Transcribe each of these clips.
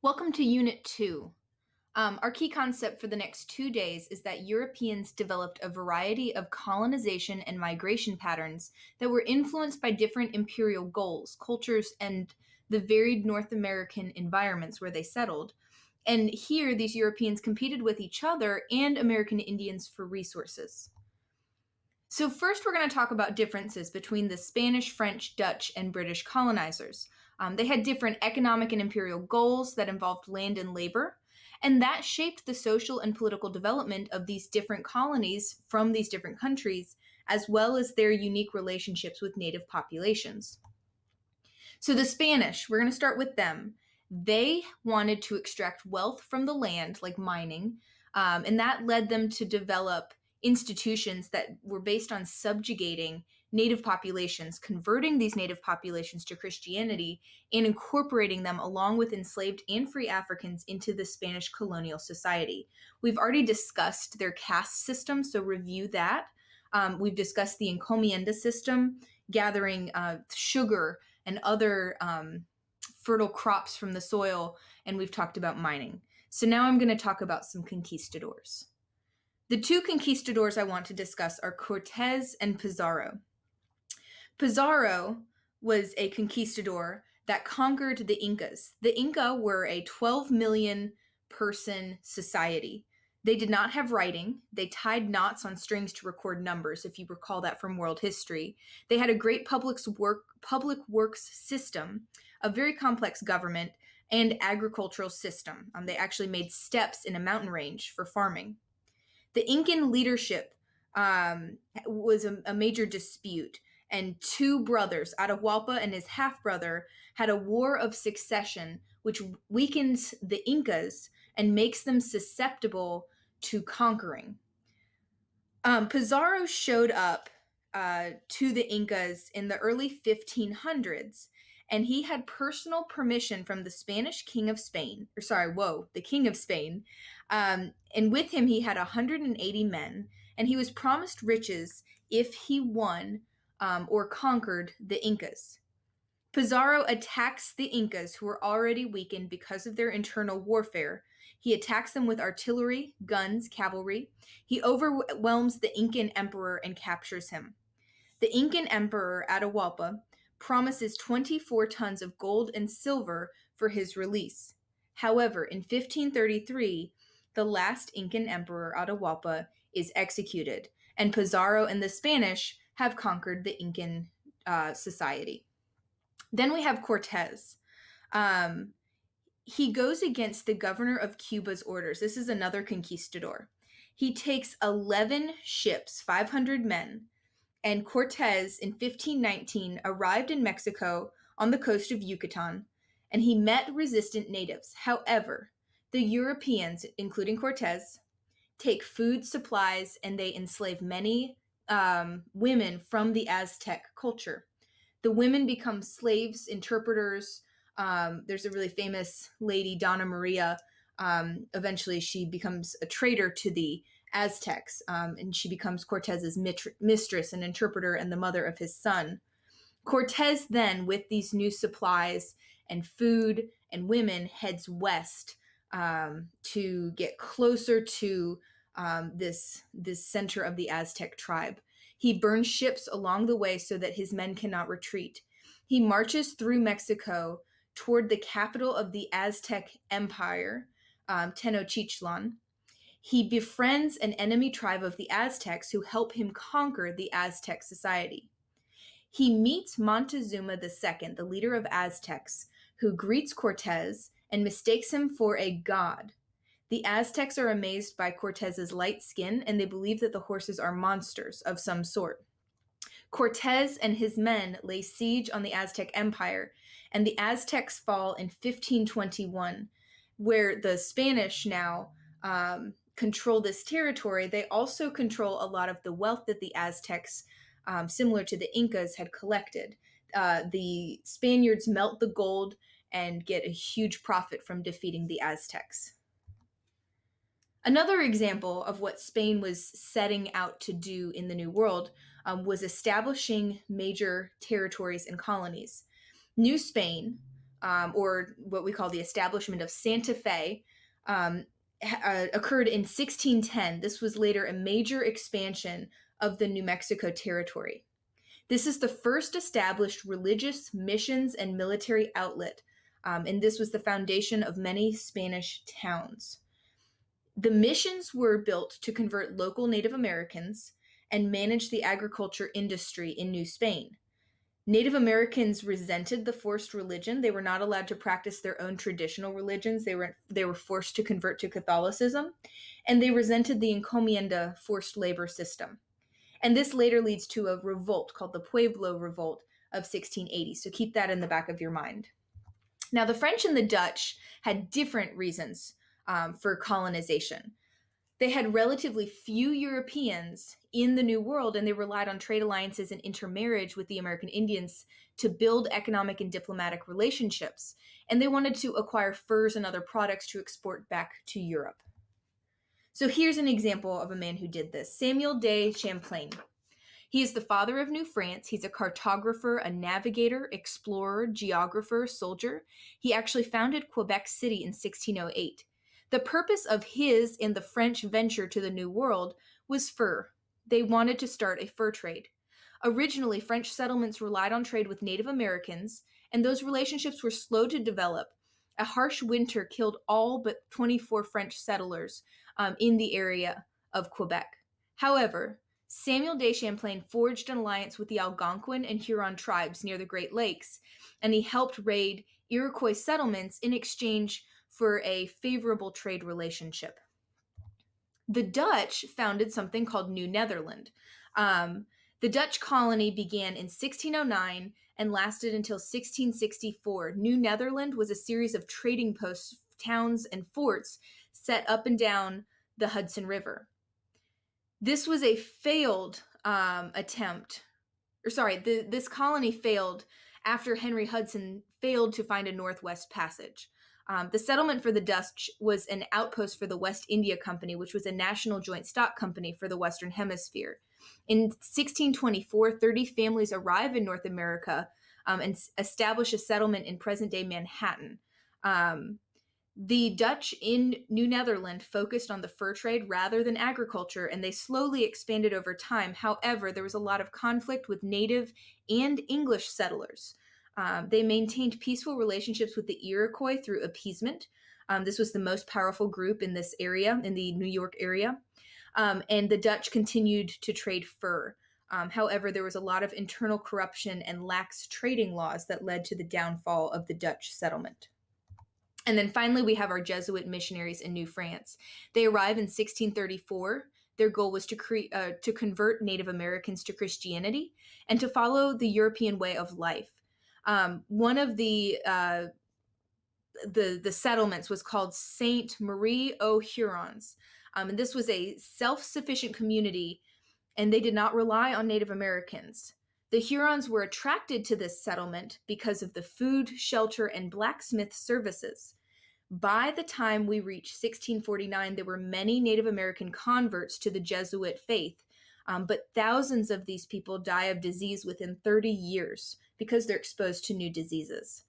Welcome to Unit 2. Our key concept for the next 2 days is that Europeans developed a variety of colonization and migration patterns that were influenced by different imperial goals, cultures, and the varied North American environments where they settled. And here, these Europeans competed with each other and American Indians for resources. So first, we're going to talk about differences between the Spanish, French, Dutch, and British colonizers. They had different economic and imperial goals that involved land and labor, and that shaped the social and political development of these different colonies from these different countries, as well as their unique relationships with native populations. So the Spanish, we're going to start with them. They wanted to extract wealth from the land, like mining, and that led them to develop institutions that were based on subjugating native populations, converting these native populations to Christianity, and incorporating them along with enslaved and free Africans into the Spanish colonial society. We've already discussed their caste system, so review that. We've discussed the encomienda system, gathering sugar and other fertile crops from the soil, and we've talked about mining. So now I'm going to talk about some conquistadors. The two conquistadors I want to discuss are Cortez and Pizarro. Pizarro was a conquistador that conquered the Incas. The Inca were a 12 million person society. They did not have writing. They tied knots on strings to record numbers, if you recall that from world history. They had a great public works system, a very complex government, and agricultural system. They actually made steps in a mountain range for farming. The Incan leadership was a major dispute, and two brothers, Atahualpa and his half-brother, had a war of succession, which weakens the Incas and makes them susceptible to conquering. Pizarro showed up to the Incas in the early 1500s, and he had personal permission from the Spanish king of Spain, the king of Spain. And with him, he had 180 men, and he was promised riches if he won or conquered the Incas. Pizarro attacks the Incas, who were already weakened because of their internal warfare. He attacks them with artillery, guns, cavalry. He overwhelms the Incan emperor and captures him. The Incan emperor, Atahualpa, promises 24 tons of gold and silver for his release. However, in 1533, the last Incan emperor, Atahualpa, is executed, and Pizarro and the Spanish have conquered the Incan society. Then we have Cortez. He goes against the governor of Cuba's orders. This is another conquistador. He takes 11 ships, 500 men, and Cortez in 1519 arrived in Mexico on the coast of Yucatan, and he met resistant natives. However, the Europeans, including Cortez, take food supplies and they enslave many women from the Aztec culture. The women become slaves, interpreters. There's a really famous lady, Donna Maria. Eventually, she becomes a traitor to the Aztecs, and she becomes Cortez's mistress and interpreter and the mother of his son. Cortez then, with these new supplies and food and women, heads west to get closer to this center of the Aztec tribe. He burns ships along the way so that his men cannot retreat. He marches through Mexico toward the capital of the Aztec Empire, Tenochtitlan. He befriends an enemy tribe of the Aztecs who help him conquer the Aztec society. He meets Montezuma II, the leader of Aztecs, who greets Cortez and mistakes him for a god. The Aztecs are amazed by Cortez's light skin, and they believe that the horses are monsters of some sort. Cortez and his men lay siege on the Aztec Empire, and the Aztecs fall in 1521, where the Spanish now control this territory. They also control a lot of the wealth that the Aztecs, similar to the Incas, had collected. The Spaniards melt the gold and get a huge profit from defeating the Aztecs. Another example of what Spain was setting out to do in the New World was establishing major territories and colonies. New Spain or what we call the establishment of Santa Fe, occurred in 1610. This was later a major expansion of the New Mexico Territory. This is the first established religious missions and military outlet, and this was the foundation of many Spanish towns. The missions were built to convert local Native Americans and manage the agriculture industry in New Spain. Native Americans resented the forced religion. They were not allowed to practice their own traditional religions. They were forced to convert to Catholicism, and they resented the encomienda forced labor system. And this later leads to a revolt called the Pueblo Revolt of 1680. So keep that in the back of your mind. Now, the French and the Dutch had different reasons for colonization. They had relatively few Europeans in the New World, and they relied on trade alliances and intermarriage with the American Indians to build economic and diplomatic relationships. And they wanted to acquire furs and other products to export back to Europe. So here's an example of a man who did this. Samuel de Champlain. He is the father of New France. He's a cartographer, a navigator, explorer, geographer, soldier. He actually founded Quebec City in 1608. The purpose of his and the French venture to the New World was fur. They wanted to start a fur trade. Originally, French settlements relied on trade with Native Americans, and those relationships were slow to develop. A harsh winter killed all but 24 French settlers in the area of Quebec. However, Samuel de Champlain forged an alliance with the Algonquin and Huron tribes near the Great Lakes, and he helped raid Iroquois settlements in exchange for a favorable trade relationship. The Dutch founded something called New Netherland. The Dutch colony began in 1609 and lasted until 1664. New Netherland was a series of trading posts, towns, and forts set up and down the Hudson River. This was a failed this colony failed after Henry Hudson failed to find a northwest passage. The settlement for the Dutch was an outpost for the West India Company, which was a national joint stock company for the Western Hemisphere. In 1624, 30 families arrive in North America and establish a settlement in present-day Manhattan. The Dutch in New Netherland focused on the fur trade rather than agriculture, and they slowly expanded over time. However, there was a lot of conflict with native and English settlers. They maintained peaceful relationships with the Iroquois through appeasement. This was the most powerful group in this area, in the New York area. And the Dutch continued to trade fur. However, there was a lot of internal corruption and lax trading laws that led to the downfall of the Dutch settlement. And then finally, we have our Jesuit missionaries in New France. They arrive in 1634. Their goal was to convert Native Americans to Christianity and to follow the European way of life. One of the settlements was called Saint Marie aux Hurons. And this was a self-sufficient community, and they did not rely on Native Americans. The Hurons were attracted to this settlement because of the food, shelter, and blacksmith services. By the time we reached 1649, there were many Native American converts to the Jesuit faith, but thousands of these people die of disease within 30 years because they're exposed to new diseases.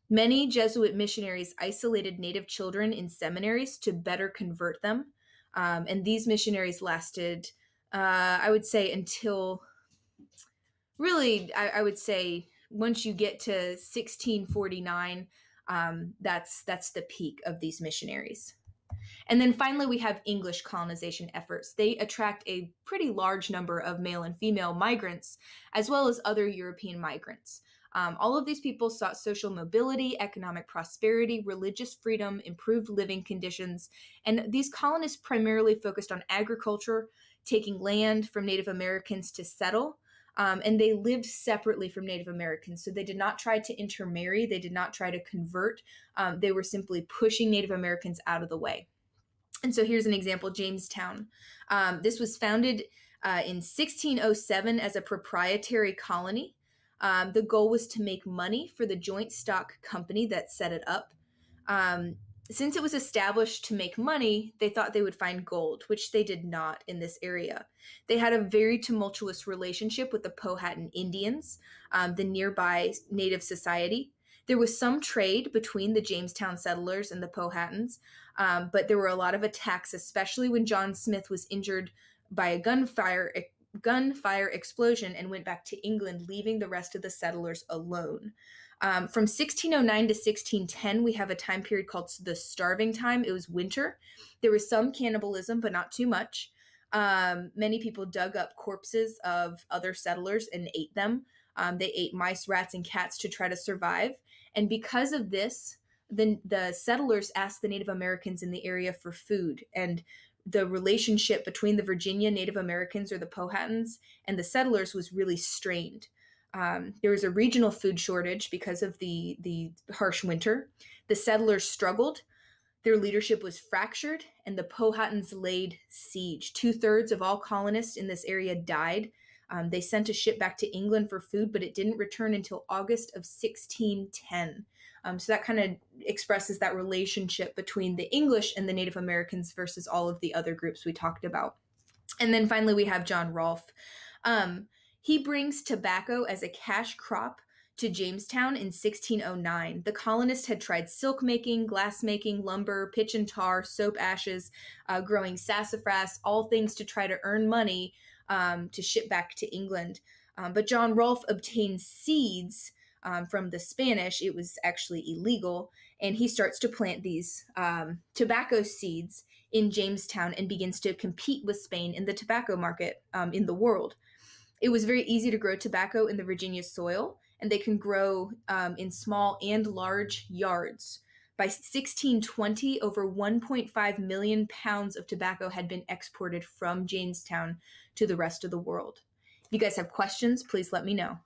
Many Jesuit missionaries isolated Native children in seminaries to better convert them, and these missionaries lasted, I would say, until really, I would say once you get to 1649, that's the peak of these missionaries. And then finally, we have English colonization efforts. They attract a pretty large number of male and female migrants, as well as other European migrants. All of these people sought social mobility, economic prosperity, religious freedom, improved living conditions, and these colonists primarily focused on agriculture, taking land from Native Americans to settle, and they lived separately from Native Americans. So they did not try to intermarry. They did not try to convert. They were simply pushing Native Americans out of the way. And so here's an example, Jamestown. This was founded in 1607 as a proprietary colony. The goal was to make money for the joint stock company that set it up. Since it was established to make money, they thought they would find gold, which they did not in this area. They had a very tumultuous relationship with the Powhatan Indians, the nearby native society. There was some trade between the Jamestown settlers and the Powhatans, but there were a lot of attacks, especially when John Smith was injured by a gunfire explosion and went back to England, leaving the rest of the settlers alone. From 1609 to 1610, we have a time period called the Starving Time. It was winter. There was some cannibalism, but not too much. Many people dug up corpses of other settlers and ate them. They ate mice, rats, and cats to try to survive. And because of this, the settlers asked the Native Americans in the area for food. And the relationship between the Virginia Native Americans, or the Powhatans, and the settlers was really strained. There was a regional food shortage because of the harsh winter. The settlers struggled. Their leadership was fractured, and the Powhatans laid siege. 2/3 of all colonists in this area died. They sent a ship back to England for food, but it didn't return until August of 1610. So that kind of expresses that relationship between the English and the Native Americans versus all of the other groups we talked about. And then finally, we have John Rolfe. He brings tobacco as a cash crop to Jamestown in 1609. The colonists had tried silk making, glass making, lumber, pitch and tar, soap ashes, growing sassafras, all things to try to earn money to ship back to England. But John Rolfe obtained seeds from the Spanish. It was actually illegal. And he starts to plant these tobacco seeds in Jamestown and begins to compete with Spain in the tobacco market in the world. It was very easy to grow tobacco in the Virginia soil, and they can grow in small and large yards. By 1620, over 1.5 million pounds of tobacco had been exported from Jamestown to the rest of the world. If you guys have questions, please let me know.